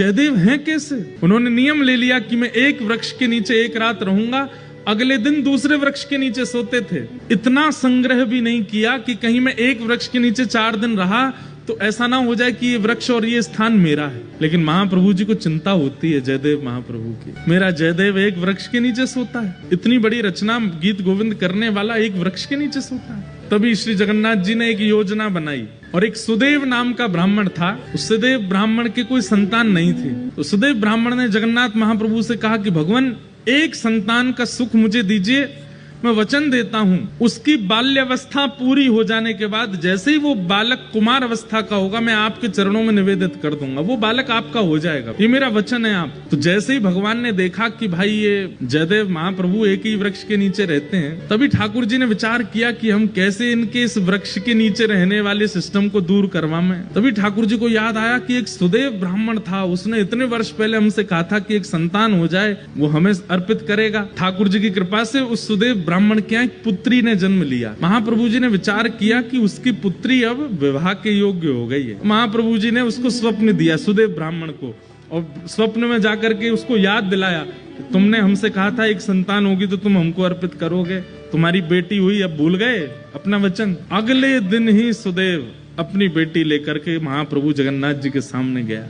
जयदेव हैं कैसे? उन्होंने नियम ले लिया कि मैं एक वृक्ष के नीचे एक रात रहूंगा, अगले दिन दूसरे वृक्ष के नीचे सोते थे। इतना संग्रह भी नहीं किया कि कहीं मैं एक वृक्ष के नीचे 4 दिन रहा तो ऐसा ना हो जाए कि ये वृक्ष और ये स्थान मेरा है। लेकिन महाप्रभु जी को चिंता होती है जयदेव महाप्रभु की, मेरा जयदेव एक वृक्ष के नीचे सोता है, इतनी बड़ी रचना गीत गोविंद करने वाला एक वृक्ष के नीचे सोता है। तभी श्री जगन्नाथ जी ने एक योजना बनाई, और एक सुदेव नाम का ब्राह्मण था। उस सुदेव ब्राह्मण के कोई संतान नहीं थी, तो सुदेव ब्राह्मण ने जगन्नाथ महाप्रभु से कहा कि भगवान एक संतान का सुख मुझे दीजिए, मैं वचन देता हूं उसकी बाल्यावस्था पूरी हो जाने के बाद जैसे ही वो बालक कुमार अवस्था का होगा मैं आपके चरणों में निवेदित कर दूंगा, वो बालक आपका हो जाएगा, ये मेरा वचन है आप। तो जैसे ही भगवान ने देखा कि भाई ये जयदेव महाप्रभु एक ही वृक्ष के नीचे रहते हैं, तभी ठाकुर जी ने विचार किया कि हम कैसे इनके इस वृक्ष के नीचे रहने वाले सिस्टम को दूर करवाएं। तभी ठाकुर जी को याद आया कि एक सुदेव ब्राह्मण था, उसने इतने वर्ष पहले हमसे कहा था कि एक संतान हो जाए वो हमें अर्पित करेगा। ठाकुर जी की कृपा से उस सुदेव ब्राह्मण के एक पुत्री ने जन्म लिया। महाप्रभु जी ने विचार किया कि उसकी पुत्री अब विवाह के योग्य हो गई है। महाप्रभु जी ने उसको स्वप्न दिया सुदेव ब्राह्मण को, और स्वप्न में जाकर के उसको याद दिलाया, तुमने हमसे कहा था एक संतान होगी तो तुम हमको अर्पित करोगे, तुम्हारी बेटी हुई, अब भूल गए अपना वचन। अगले दिन ही सुदेव अपनी बेटी लेकर के महाप्रभु जगन्नाथ जी के सामने गया।